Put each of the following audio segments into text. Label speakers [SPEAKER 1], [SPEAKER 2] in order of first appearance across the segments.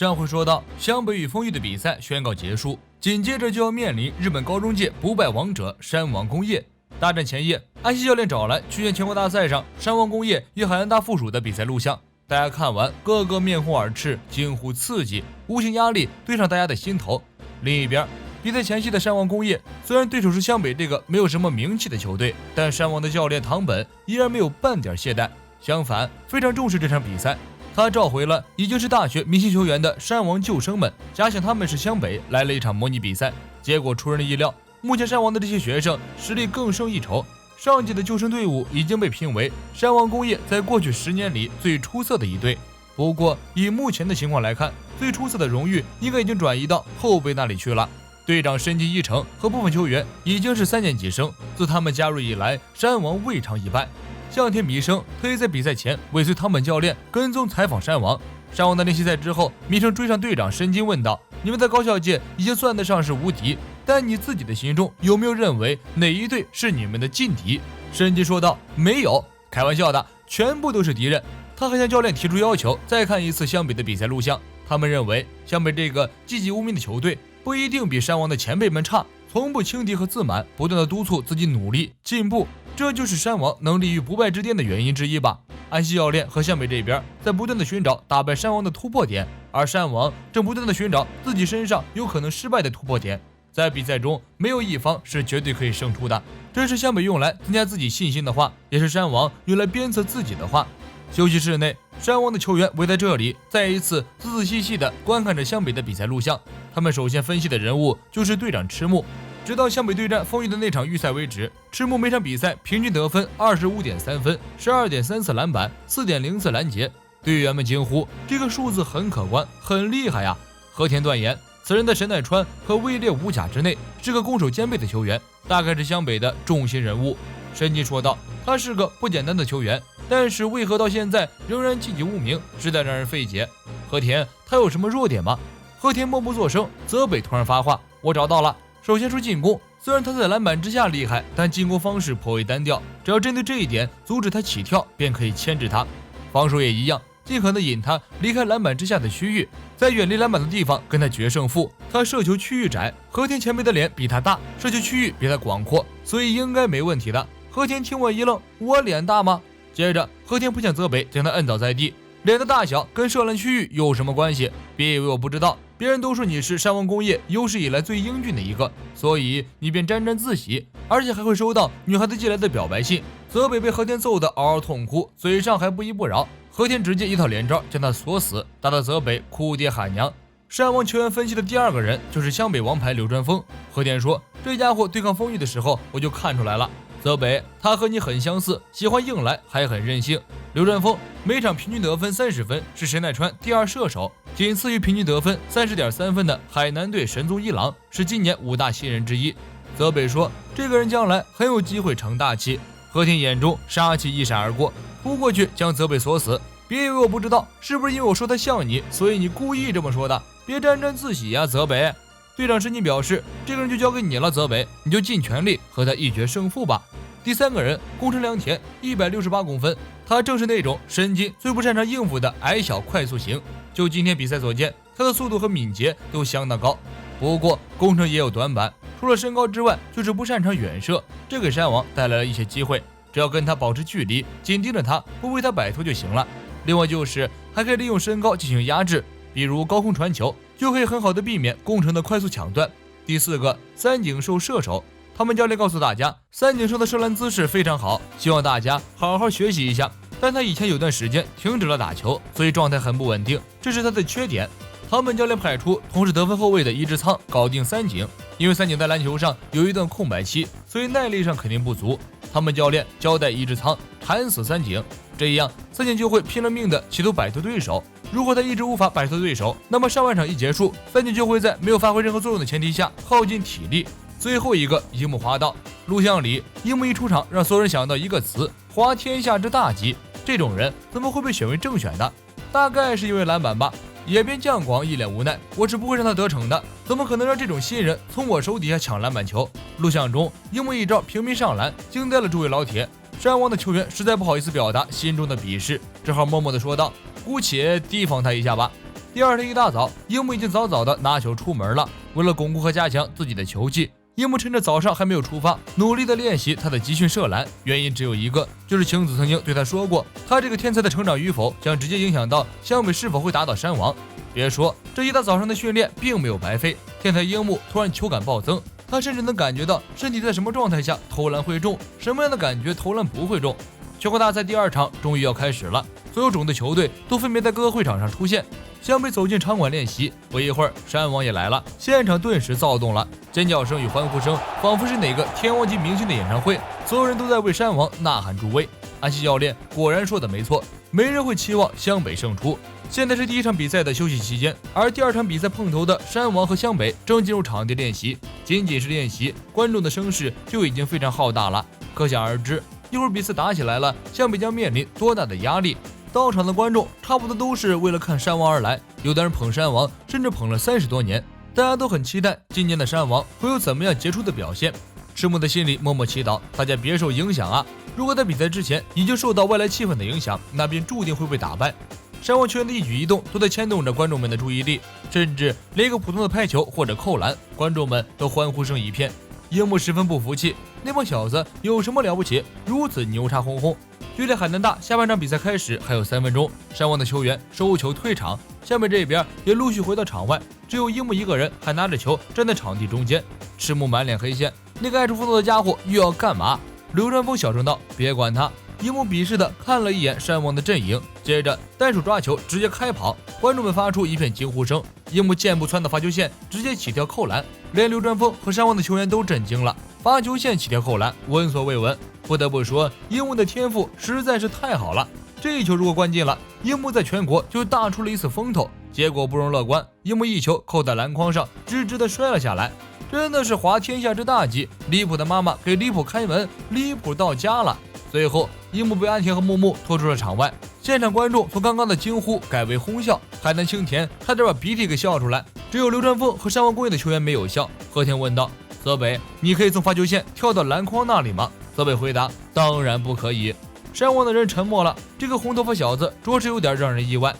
[SPEAKER 1] 上回说到湘北与丰裕的比赛宣告结束，紧接着就要面临日本高中界不败王者山王工业。大战前夜，安西教练找来去年全国大赛上山王工业与海南大附属的比赛录像，大家看完个个面红耳赤，惊呼刺激，无形压力对上大家的心头。另一边，比赛前夕的山王工业，虽然对手是湘北这个没有什么名气的球队，但山王的教练唐本依然没有半点懈怠，相反非常重视这场比赛。他召回了已经是大学明星球员的山王旧生们，假想他们是湘北来了一场模拟比赛。结果出人的意料，目前山王的这些学生实力更胜一筹。上届的旧生队伍已经被评为山王工业在过去10年里最出色的一队。不过以目前的情况来看，最出色的荣誉应该已经转移到后辈那里去了。队长申金一成和部分球员已经是3年级生，自他们加入以来，山王未尝一败。向田弥生特意在比赛前尾随唐本教练跟踪采访山王。山王的练习赛之后，弥生追上队长申金问道：“你们在高校界已经算得上是无敌，但你自己的心中有没有认为哪一队是你们的劲敌？”申金说道：“没有，开玩笑的，全部都是敌人。”他还向教练提出要求，再看一次湘北的比赛录像。他们认为湘北这个籍籍无名的球队不一定比山王的前辈们差，从不轻敌和自满，不断的督促自己努力进步，这就是山王能立于不败之巅的原因之一吧。安西教练和湘北这边在不断的寻找打败山王的突破点，而山王正不断的寻找自己身上有可能失败的突破点。在比赛中，没有一方是绝对可以胜出的，这是湘北用来增加自己信心的话，也是山王用来鞭策自己的话。休息室内，山王的球员围在这里，再一次仔仔细细地观看着湘北的比赛录像。他们首先分析的人物就是队长赤木。直到湘北对战丰裕的那场预赛为止，赤木每场比赛平均得分 25.3 分， 12.3次篮板， 4.0次拦截。队员们惊呼，这个数字很可观，很厉害呀。和田断言，此人在神奈川和位列5甲之内，是个攻守兼备的球员，大概是湘北的重心人物。申金说道，他是个不简单的球员，但是为何到现在仍然籍籍无名，实在让人费解。和田他有什么弱点吗？和田默不作声，泽北突然发话，我找到了。首先说进攻，虽然他在篮板之下厉害，但进攻方式颇为单调，只要针对这一点阻止他起跳，便可以牵制他。防守也一样，尽可能引他离开篮板之下的区域，在远离篮板的地方跟他决胜负。他射球区域窄，和田前辈的脸比他大，射球区域比他广阔，所以应该没问题的。和田听我一愣，我脸大吗？接着和田扑向泽北，将他摁倒在地。脸的大小跟射篮区域有什么关系？别以为我不知道，别人都说你是山王工业有史以来最英俊的一个，所以你便沾沾自喜，而且还会收到女孩子寄来的表白信。泽北被和田揍得嗷嗷痛哭，嘴上还不依不饶，和田直接一套连招将他锁死，打得泽北哭爹喊娘。山王球员分析的第二个人就是湘北王牌刘传峰。和田说，这家伙对抗丰裕的时候我就看出来了，泽北他和你很相似，喜欢硬来，还很任性。刘传峰每场平均得分30分，是神奈川第2射手，仅次于平均得分30.3分的海南队神宗一郎，是今年5大新人之一。泽北说，这个人将来很有机会成大器。和田眼中杀气一闪而过，扑过去将泽北锁死。别以为我不知道，是不是因为我说他像你，所以你故意这么说的？别沾沾自喜呀，泽北。队长申金表示，这个人就交给你了，泽北，你就尽全力和他一决胜负吧。第3个人宫城良田，168公分，他正是那种申金最不擅长应付的矮小快速型。就今天比赛所见，他的速度和敏捷都相当高。不过宫城也有短板，除了身高之外，就是不擅长远射，这给山王带来了一些机会。只要跟他保持距离，紧盯着他，不为他摆脱就行了。另外就是还可以利用身高进行压制，比如高空传球，就可以很好的避免宫城的快速抢断。第4个三井寿射手，他们教练告诉大家，三井寿的射篮姿势非常好，希望大家好好学习一下。但他以前有段时间停止了打球，所以状态很不稳定，这是他的缺点。他们教练派出同是得分后卫的伊之仓搞定三井，因为三井在篮球上有一段空白期，所以耐力上肯定不足。他们教练交代伊之仓砍死三井，这样三井就会拼了命的企图摆脱对手。如果他一直无法摆脱对手，那么上半场一结束，三井就会在没有发挥任何作用的前提下耗尽体力。最后一个樱木花道，录像里樱木一出场让所有人想到一个词，滑天下之大吉。这种人怎么会被选为正选的？大概是因为篮板吧。野边将广一脸无奈，我是不会让他得逞的，怎么可能让这种新人从我手底下抢篮板球？录像中樱木一招平民上篮惊呆了诸位老铁，山王的球员实在不好意思表达心中的鄙视，只好默默地说道，姑且提防他一下吧。第二天一大早，樱木已经早早的拿球出门了。为了巩固和加强自己的球技，樱木趁着早上还没有出发，努力的练习他的集训射篮。原因只有一个，就是晴子曾经对他说过，他这个天才的成长与否将直接影响到湘北是否会打倒山王。别说这一大早上的训练并没有白费，天才樱木突然球感暴增，他甚至能感觉到身体在什么状态下投篮会中，什么样的感觉投篮不会中。全国大赛第2场终于要开始了，所有种的球队都分别在各个会场上出现。湘北走进场馆练习，不一会儿山王也来了，现场顿时躁动了，尖叫声与欢呼声仿佛是哪个天王级明星的演唱会，所有人都在为山王呐喊助威。安西教练果然说的没错，没人会期望湘北胜出。现在是第1场比赛的休息期间，而第2场比赛碰头的山王和湘北正进入场地练习。仅仅是练习，观众的声势就已经非常浩大了，可想而知，一会儿比赛打起来了，湘北将面临多大的压力。到场的观众差不多都是为了看山王而来，有的人捧山王甚至捧了30多年，大家都很期待今年的山王会有怎么样杰出的表现。赤木的心里默默祈祷，大家别受影响啊！如果在比赛之前已经受到外来气氛的影响，那便注定会被打败。山王球员的一举一动都在牵动着观众们的注意力，甚至连一个普通的拍球或者扣篮，观众们都欢呼声一片。樱木十分不服气，那帮小子有什么了不起，如此牛叉哄哄。距离海南大下半场比赛开始还有3分钟，山王的球员收球退场，湘北这边也陆续回到场外，只有樱木一个人还拿着球站在场地中间。赤木满脸黑线，那个爱出风头的家伙又要干嘛？流川枫小声道：“别管他。”樱木鄙视的看了一眼山王的阵营，接着单手抓球直接开跑，观众们发出一片惊呼声。樱木箭步窜到罚球线，直接起跳扣篮，连流川枫和山王的球员都震惊了。罚球线起跳扣篮，闻所未闻。不得不说，樱木的天赋实在是太好了。这一球如果关进了，樱木在全国就大出了一次风头。结果不容乐观，樱木一球扣在篮筐上，直直的摔了下来。真的是滑天下之大稽，离谱的妈妈给离谱开门，离谱到家了。最后，樱木被安田和木木拖出了场外，现场观众从刚刚的惊呼改为哄笑，海南青田差点把鼻涕给笑出来，只有流川枫和山王工业的球员没有笑。和田问道：“泽北，你可以从罚球线跳到篮筐那里吗？”泽北回答：“当然不可以。”山王的人沉默了，这个红头发小子着实有点让人意外。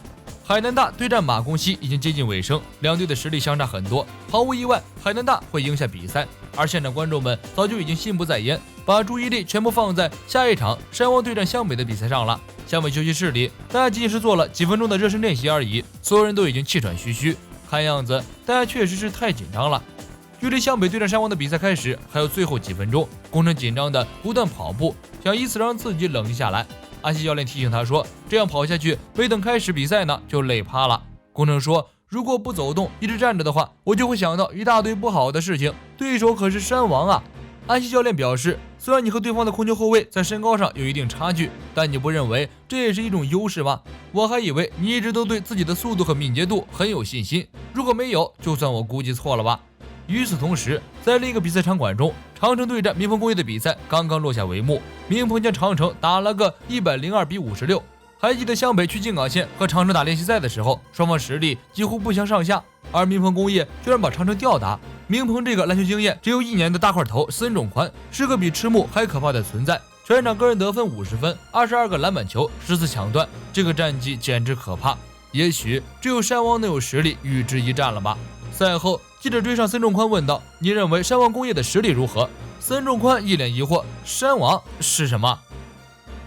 [SPEAKER 1] 海南大对战马公西已经接近尾声，两队的实力相差很多，毫无意外，海南大会赢下比赛。而现场观众们早就已经心不在焉，把注意力全部放在下一场山王对战湘北的比赛上了。湘北休息室里，大家仅仅是做了几分钟的热身练习而已，所有人都已经气喘吁吁，看样子大家确实是太紧张了。距离湘北对战山王的比赛开始还有最后几分钟，宫城紧张的不断跑步，想以此让自己冷静下来。安西教练提醒他说，这样跑下去，没等开始比赛呢就累趴了。宫城说，如果不走动一直站着的话，我就会想到一大堆不好的事情，对手可是山王啊。安西教练表示，虽然你和对方的控球后卫在身高上有一定差距，但你不认为这也是一种优势吗？我还以为你一直都对自己的速度和敏捷度很有信心，如果没有，就算我估计错了吧。与此同时，在另一个比赛场馆中，长城对战民鹏工业的比赛刚刚落下帷幕，民鹏将长城打了个102-56。还记得湘北去静冈县和长城打练习赛的时候，双方实力几乎不相上下，而民鹏工业居然把长城吊打。民鹏这个篮球经验只有1年的大块头孙仲宽是个比赤木还可怕的存在，全场个人得分50分，22个篮板球，10次抢断，这个战绩简直可怕。也许只有山王能有实力与之一战了吧。赛后，记者追上孙仲宽问道：“你认为山王工业的实力如何？”孙仲宽一脸疑惑：“山王是什么？”